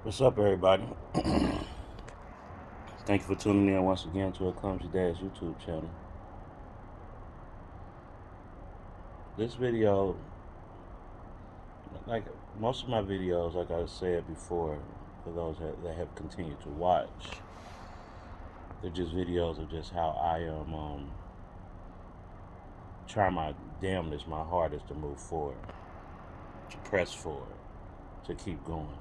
What's up, everybody? Thank you for tuning in once again to a Clumsy Dad's YouTube channel. This video, like most of my videos, like I said before, for those that have continued to watch, they're just videos of just how I am trying my damnedest, my hardest to move forward, to press forward, to keep going.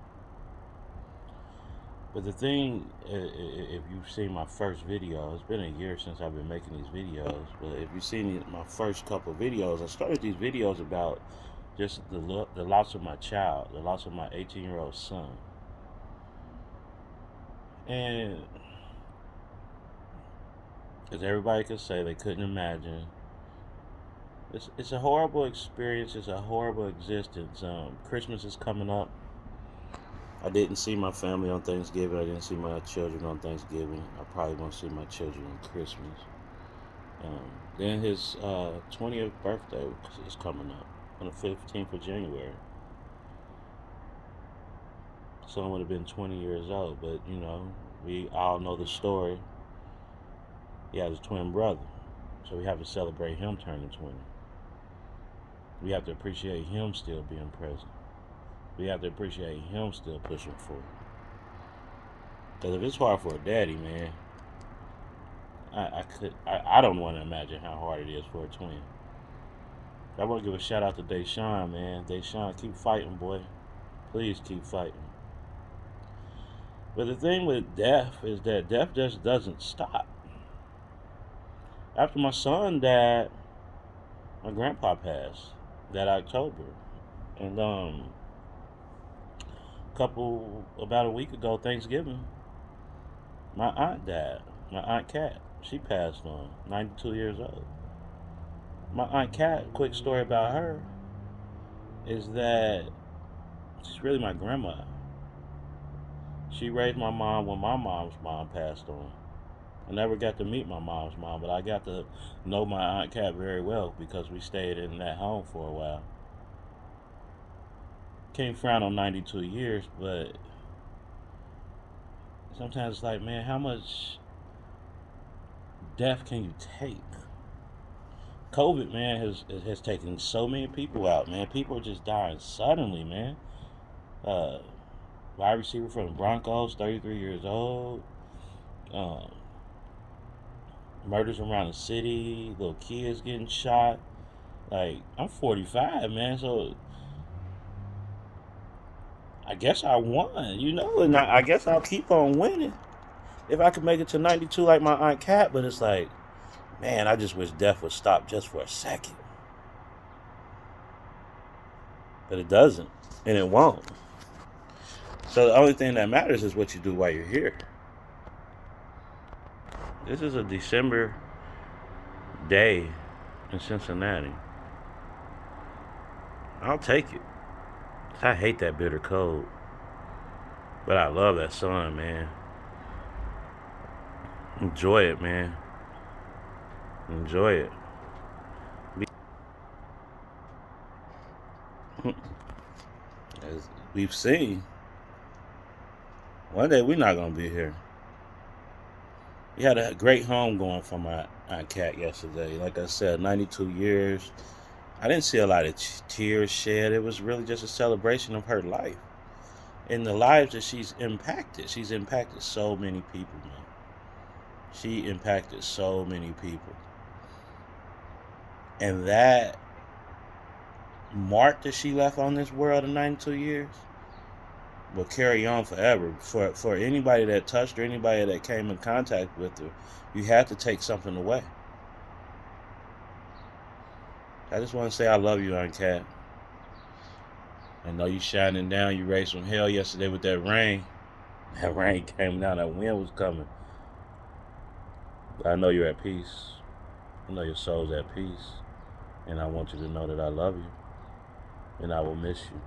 But the thing, if you've seen my first video, it's been a year since I've been making these videos. But if you've seen my first couple of videos, I started these videos about just the loss of my child, the loss of my 18-year-old son. And as everybody could say, they couldn't imagine. It's a horrible experience. It's a horrible existence. Christmas is coming up. I didn't see my family on Thanksgiving. I didn't see my children on Thanksgiving. I probably won't see my children on Christmas. Then his 20th birthday is coming up on the 15th of January. Son would have been 20 years old, but we all know the story. He has a twin brother, so we have to celebrate him turning 20. We have to appreciate him still being present. We have to appreciate him still pushing forward. Because if it's hard for a daddy, man, I don't want to imagine how hard it is for a twin. I want to give a shout out to Deshaun, man. Deshaun, keep fighting, boy. Please keep fighting. But the thing with death is that death just doesn't stop. After my son died, my grandpa passed that October. And about a week ago, Thanksgiving, my aunt died. My Aunt Cat, she passed on, 92 years old. My Aunt Cat, quick story about her, is that she's really my grandma. She raised my mom when my mom's mom passed on. I never got to meet my mom's mom, but I got to know my Aunt Cat very well because we stayed in that home for a while. Can't frown on 92 years, but sometimes it's like, man, how much death can you take? COVID, man, has taken so many people out, man. People are just dying suddenly, man. Uh, Wide receiver from the Broncos, 33 years old. Uh, Murders around the city, little kids getting shot. Like, I'm 45, man, so I guess I won, and I guess I'll keep on winning if I could make it to 92 like my Aunt Cat. But it's like, man, I just wish death would stop just for a second. But it doesn't, and it won't. So the only thing that matters is what you do while you're here. This is a December day in Cincinnati. I'll take it. I hate that bitter cold. But I love that sun, man. Enjoy it, man. Enjoy it. As we've seen, one day we're not going to be here. We had a great home going for my Aunt Cat yesterday. Like I said, 92 years. I didn't see a lot of tears shed. It was really just a celebration of her life and the lives that she's impacted. She's impacted so many people, man. She impacted so many people. And that mark that she left on this world in 92 years will carry on forever. For anybody that touched her, anybody that came in contact with her, you had to take something away. I just want to say I love you, Aunt Cat. I know you shining down. You raised from hell yesterday with that rain. That rain came down. That wind was coming. But I know you're at peace. I know your soul's at peace. And I want you to know that I love you. And I will miss you.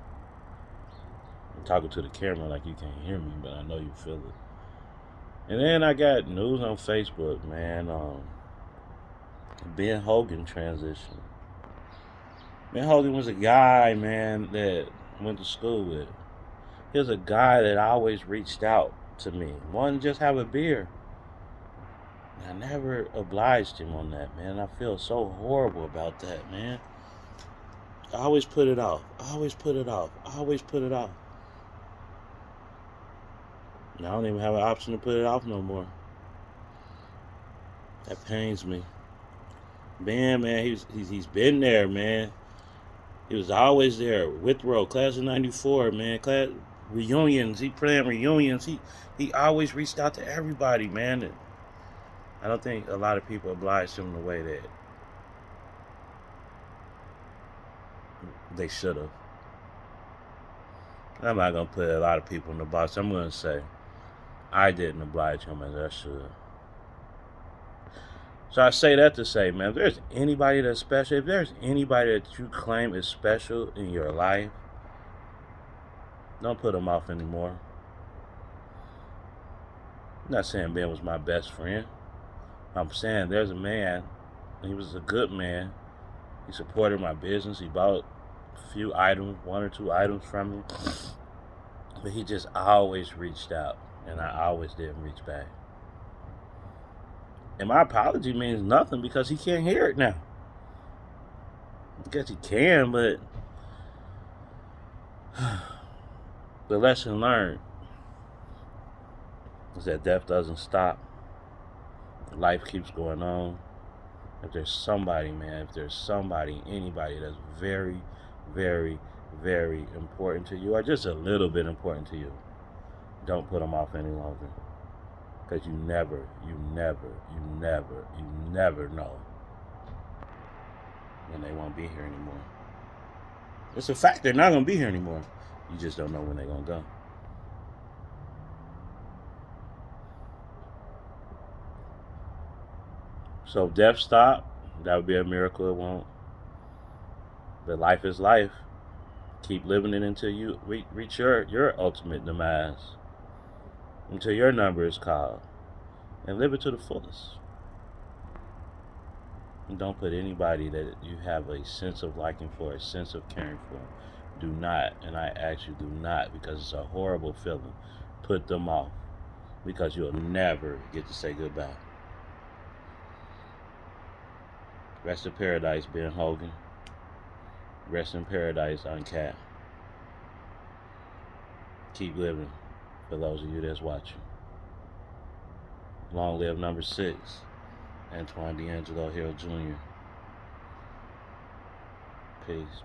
I'm talking to the camera like you can't hear me, but I know you feel it. And then I got news on Facebook, man. Ben Hogan transition. Ben Hogan was a guy, man, that I went to school with. Here's a guy that always reached out to me, wanted to just have a beer. I never obliged him on that, man. I feel so horrible about that, man. I always put it off. I always put it off. I always put it off. I don't even have an option to put it off no more. That pains me. Man, he's been there, man. He was always there. Withrow, class of '94, man. Class reunions. He playing reunions. He always reached out to everybody, man. And I don't think a lot of people obliged him the way that they should have. I'm not gonna put a lot of people in the box. I'm gonna say I didn't oblige him as I should. So I say that to say, man, if there's anybody that's special, if there's anybody that you claim is special in your life, don't put them off anymore. I'm not saying Ben was my best friend. I'm saying there's a man, he was a good man. He supported my business. He bought a few items, one or two items from me. But he just always reached out, and I always didn't reach back. And my apology means nothing because he can't hear it now. I guess he can, but the lesson learned is that death doesn't stop. Life keeps going on. If there's somebody, man, if there's somebody, anybody that's very, very, very important to you, or just a little bit important to you, don't put them off any longer. Because you never know when they won't be here anymore. It's a fact they're not going to be here anymore. You just don't know when they're going to go. So if death stop, that would be a miracle. It won't. But life is life. Keep living it until you reach your ultimate demise. Until your number is called. And live it to the fullest. And don't put anybody that you have a sense of liking for, a sense of caring for. Do not, and I ask you, do not, because it's a horrible feeling. Put them off. Because you'll never get to say goodbye. Rest in paradise, Ben Hogan. Rest in paradise, Uncat. Keep living for those of you that's watching. Long live number 6, Antoine D'Angelo Hill Jr. Peace.